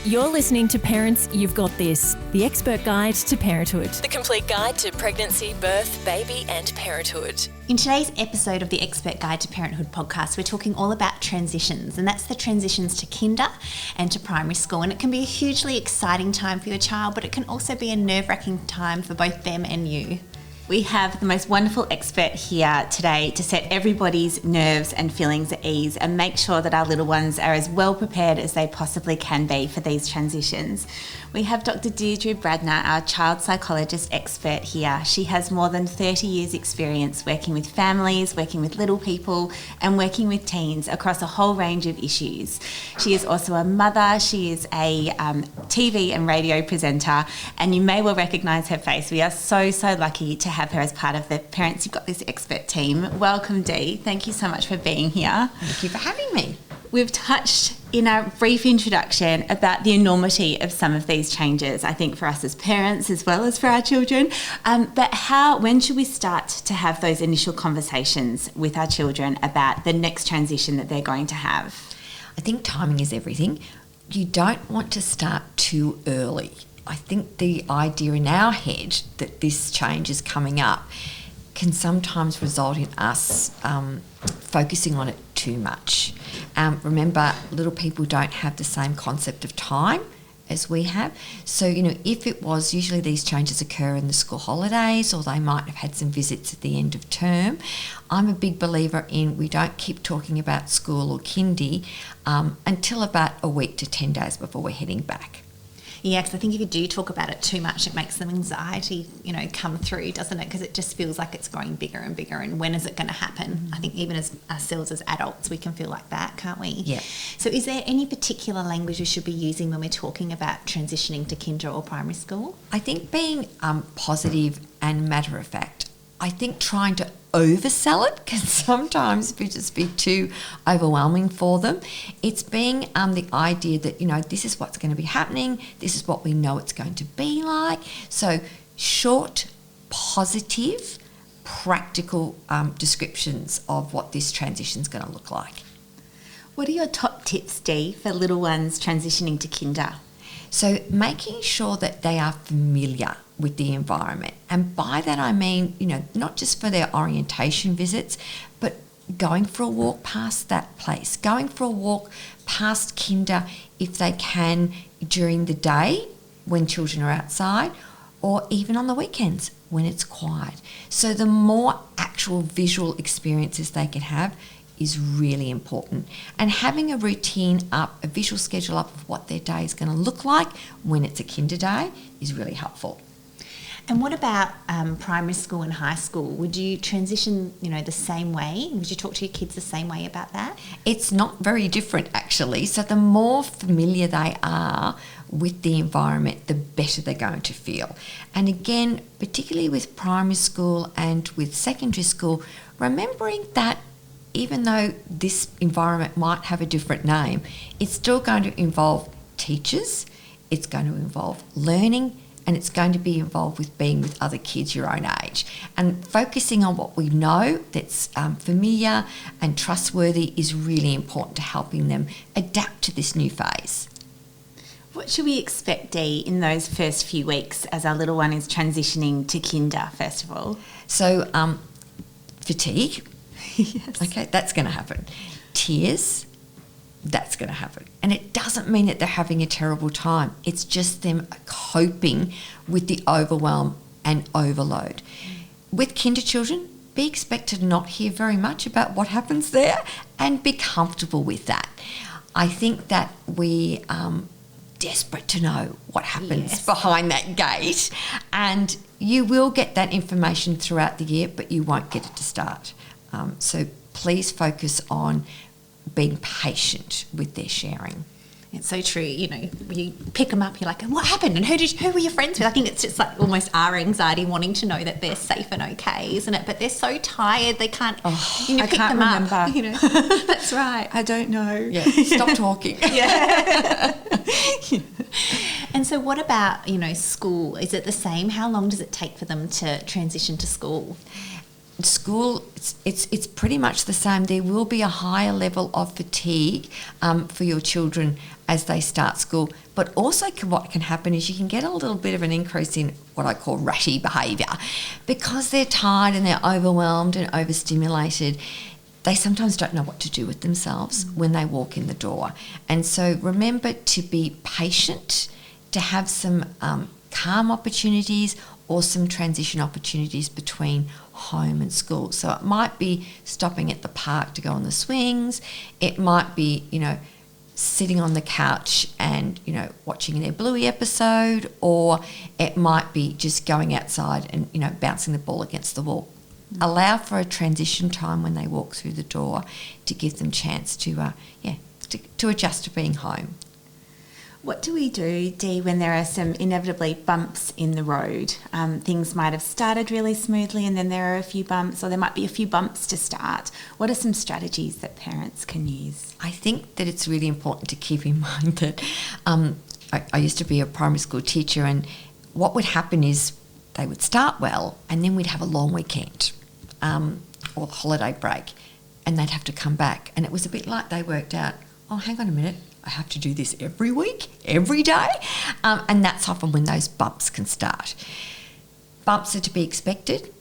You're listening to Parents You've Got This, the expert guide to parenthood. The complete guide to pregnancy, birth, baby and parenthood. In today's episode of the Expert Guide to Parenthood podcast, we're talking all about transitions, and that's the transitions to kinder and to primary school. And it can be a hugely exciting time for your child, but it can also be a nerve-wracking time for both them and you. We have the most wonderful expert here today to set everybody's nerves and feelings at ease and make sure that our little ones are as well prepared as they possibly can be for these transitions. We have Dr. Deirdre Brandner, our child psychologist expert here. She has more than 30 years experience working with families, working with little people and working with teens across a whole range of issues. She is also a mother, she is a TV and radio presenter, and you may well recognise her face. We are so lucky to have her as part of the Parents You've Got This expert team. Welcome, Dee. Thank you so much for being here. Thank you for having me. We've touched in our brief introduction about the enormity of some of these changes, I think, for us as parents as well as for our children. But when should we start to have those initial conversations with our children about the next transition that they're going to have? I think timing is everything. You don't want to start too early. I think the idea in our head that this change is coming up can sometimes result in us focusing on it too much. Remember, little people don't have the same concept of time as we have. So, if it was, usually these changes occur in the school holidays, or they might have had some visits at the end of term. I'm a big believer in we don't keep talking about school or kindy until about a week to 10 days before we're heading back. Yeah, because I think if you do talk about it too much, it makes some anxiety, come through, doesn't it? Because it just feels like it's growing bigger and bigger, and when is it going to happen? Mm-hmm. I think even as ourselves as adults, we can feel like that, can't we? Yeah. So is there any particular language we should be using when we're talking about transitioning to kinder or primary school? I think being positive and matter of fact. I think trying to oversell it can sometimes just be too overwhelming for them. It's being the idea that, this is what's going to be happening, this is what we know it's going to be like. So short, positive, practical descriptions of what this transition is going to look like. What are your top tips, Dee, for little ones transitioning to kinder? So making sure that they are familiar with the environment. And by that I mean, not just for their orientation visits, but going for a walk past that place, going for a walk past kinder if they can during the day when children are outside, or even on the weekends when it's quiet. So the more actual visual experiences they can have is really important. And having a routine up, a visual schedule up of what their day is going to look like when it's a kinder day is really helpful. And what about primary school and high school? Would you transition, the same way? Would you talk to your kids the same way about that? It's not very different, actually. So the more familiar they are with the environment, the better they're going to feel. And again, particularly with primary school and with secondary school, remembering that even though this environment might have a different name, it's still going to involve teachers, it's going to involve learning, and it's going to be involved with being with other kids your own age. And focusing on what we know that's familiar and trustworthy is really important to helping them adapt to this new phase. What should we expect, Dee, in those first few weeks as our little one is transitioning to kinder, first of all? So, fatigue. Yes. Okay, that's going to happen. Tears. That's going to happen. And it doesn't mean that they're having a terrible time. It's just them coping with the overwhelm and overload. With kinder children, be expected to not hear very much about what happens there and be comfortable with that. I think that we are desperate to know what happens behind that gate, and you will get that information throughout the year, but you won't get it to start. So please focus on being patient with their sharing. It's so true. You pick them up, you're like, what happened? And who were your friends with? I think it's just like almost our anxiety wanting to know that they're safe and okay, isn't it? But they're so tired, they can't, I pick can't them remember. up. That's right. I don't know. Yeah, stop talking. Yeah. And so what about, school? Is it the same? How long does it take for them to transition to school? school, it's pretty much the same. There will be a higher level of fatigue for your children as they start school. But also what can happen is you can get a little bit of an increase in what I call ratty behaviour. Because they're tired and they're overwhelmed and overstimulated, they sometimes don't know what to do with themselves when they walk in the door. And so remember to be patient, to have some calm opportunities or some transition opportunities between home and school. So it might be stopping at the park to go on the swings. It might be, sitting on the couch and, watching their Bluey episode, or it might be just going outside and, bouncing the ball against the wall. Allow for a transition time when they walk through the door to give them chance to adjust to being home. What do we do, Dee, when there are some inevitably bumps in the road? Things might have started really smoothly and then there are a few bumps, or there might be a few bumps to start. What are some strategies that parents can use? I think that it's really important to keep in mind that I used to be a primary school teacher, and what would happen is they would start well and then we'd have a long weekend or holiday break, and they'd have to come back. And it was a bit like they worked out, oh, hang on a minute, I have to do this every week, every day. And that's often when those bumps can start. Bumps are to be expected.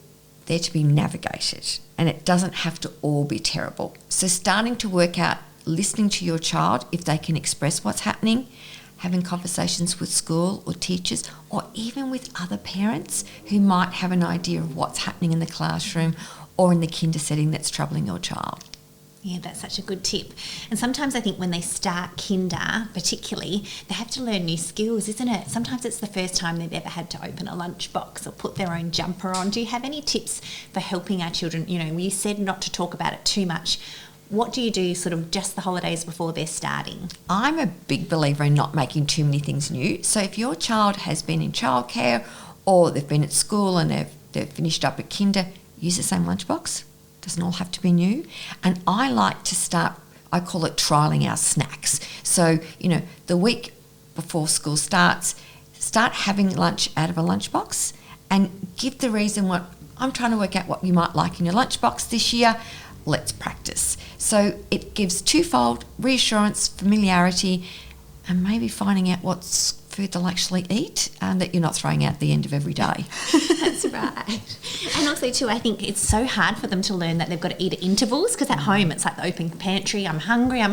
They're to be navigated. And it doesn't have to all be terrible. So starting to work out, listening to your child, if they can express what's happening, having conversations with school or teachers, or even with other parents who might have an idea of what's happening in the classroom or in the kinder setting that's troubling your child. Yeah, that's such a good tip. And sometimes I think when they start kinder, particularly, they have to learn new skills, isn't it? Sometimes it's the first time they've ever had to open a lunchbox or put their own jumper on. Do you have any tips for helping our children? You said not to talk about it too much. What do you do sort of just the holidays before they're starting? I'm a big believer in not making too many things new. So if your child has been in childcare or they've been at school and they've finished up at kinder, use the same lunchbox. Doesn't all have to be new. And I like to start, I call it trialling our snacks. So, the week before school starts, start having lunch out of a lunchbox and give the reason what I'm trying to work out what you might like in your lunchbox this year. Let's practice. So it gives twofold reassurance, familiarity, and maybe finding out what's food they'll actually eat that you're not throwing out at the end of every day. That's right. And also too, I think it's so hard for them to learn that they've got to eat at intervals, because at home it's like the open pantry, I'm hungry,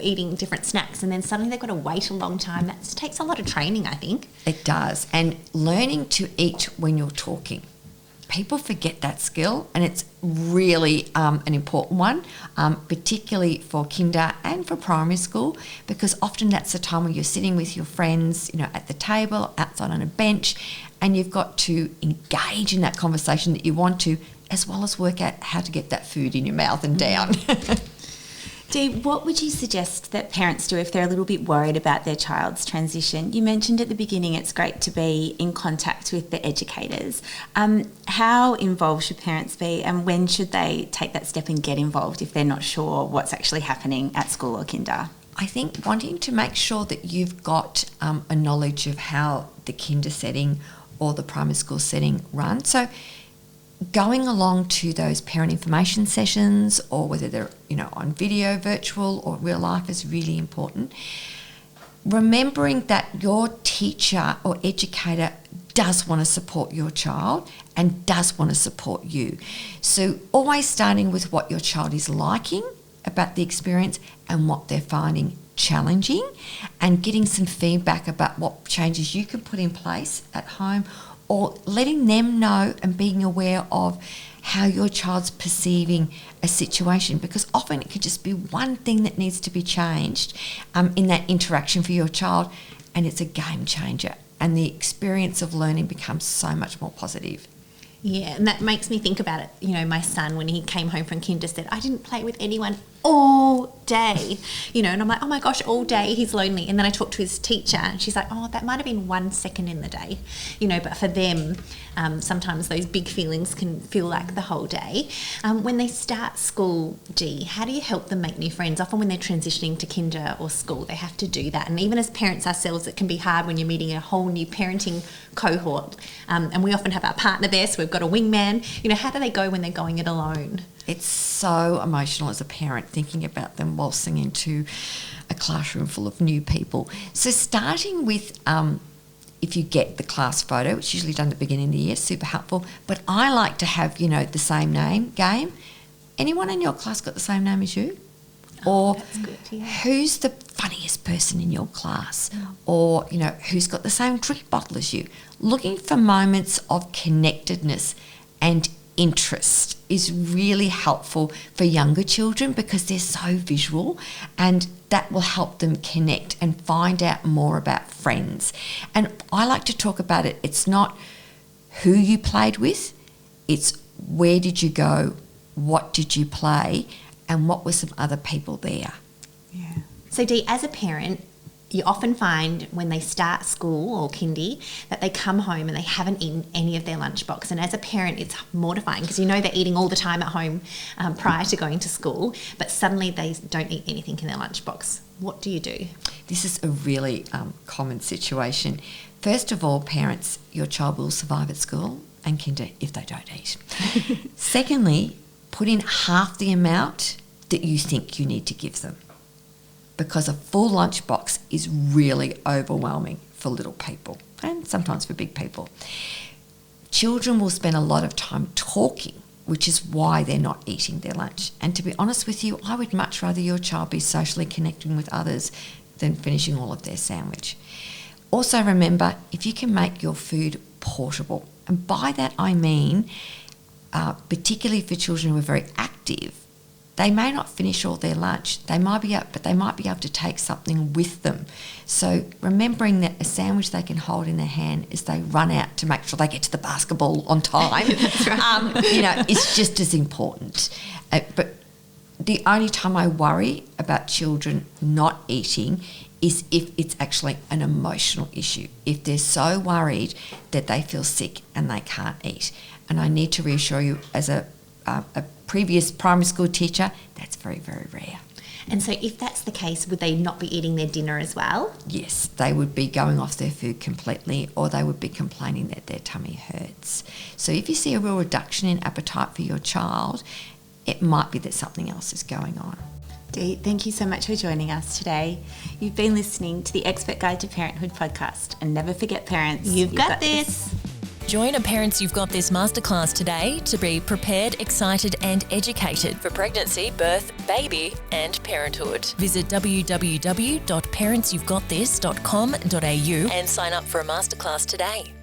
eating different snacks, and then suddenly they've got to wait a long time. That takes a lot of training, I think. It does. And learning to eat when you're talking. People forget that skill, and it's really an important one, particularly for kinder and for primary school, because often that's the time when you're sitting with your friends, at the table, outside on a bench, and you've got to engage in that conversation that you want to, as well as work out how to get that food in your mouth and down. Dee, what would you suggest that parents do if they're a little bit worried about their child's transition? You mentioned at the beginning it's great to be in contact with the educators. How involved should parents be, and when should they take that step and get involved if they're not sure what's actually happening at school or kinder? I think wanting to make sure that you've got a knowledge of how the kinder setting or the primary school setting runs. So going along to those parent information sessions, or whether they're on video, virtual or real life, is really important. Remembering that your teacher or educator does want to support your child and does want to support you. So always starting with what your child is liking about the experience and what they're finding challenging, and getting some feedback about what changes you can put in place at home, or letting them know and being aware of how your child's perceiving a situation, because often it could just be one thing that needs to be changed in that interaction for your child, and it's a game changer, and the experience of learning becomes so much more positive. Yeah, and that makes me think about it. My son, when he came home from kinder, said, I didn't play with anyone all day, and I'm like, oh my gosh, all day he's lonely. And then I talked to his teacher and she's like, oh, that might have been 1 second in the day, but for them, sometimes those big feelings can feel like the whole day. When they start school, Dee, how do you help them make new friends? Often when they're transitioning to kinder or school, they have to do that. And even as parents ourselves, it can be hard when you're meeting a whole new parenting cohort. And we often have our partner there, so we've got a wingman. How do they go when they're going it alone? It's so emotional as a parent thinking about them waltzing into a classroom full of new people. So starting with, if you get the class photo, it's usually done at the beginning of the year, super helpful. But I like to have, the same name game. Anyone in your class got the same name as you? Or that's good, yeah. Who's the funniest person in your class? Or, who's got the same drink bottle as you? Looking for moments of connectedness and interest is really helpful for younger children because they're so visual, and that will help them connect and find out more about friends. And I like to talk about it. It's not who you played with, it's where did you go, what did you play, and what were some other people there. Yeah. So Dee, as a parent, you often find when they start school or kindy that they come home and they haven't eaten any of their lunchbox. And as a parent, it's mortifying because they're eating all the time at home prior to going to school, but suddenly they don't eat anything in their lunchbox. What do you do? This is a really common situation. First of all, parents, your child will survive at school and kinder if they don't eat. Secondly, put in half the amount that you think you need to give them, because a full lunchbox is really overwhelming for little people and sometimes for big people. Children will spend a lot of time talking, which is why they're not eating their lunch. And to be honest with you, I would much rather your child be socially connecting with others than finishing all of their sandwich. Also remember, if you can make your food portable, and by that I mean, particularly for children who are very active, they may not finish all their lunch, but they might be able to take something with them. So remembering that a sandwich they can hold in their hand as they run out to make sure they get to the basketball on time, is just as important. But the only time I worry about children not eating is if it's actually an emotional issue, if they're so worried that they feel sick and they can't eat. And I need to reassure you, as a previous primary school teacher, that's very, very rare. And so if that's the case, would they not be eating their dinner as well? Yes, they would be going off their food completely, or they would be complaining that their tummy hurts. So if you see a real reduction in appetite for your child, it might be that something else is going on. Dee, thank you so much for joining us today. You've been listening to the Expert Guide to Parenthood podcast, and never forget, parents, You've got this. Join a Parents You've Got This masterclass today to be prepared, excited and educated for pregnancy, birth, baby and parenthood. Visit www.parentsyou'vegotthis.com.au and sign up for a masterclass today.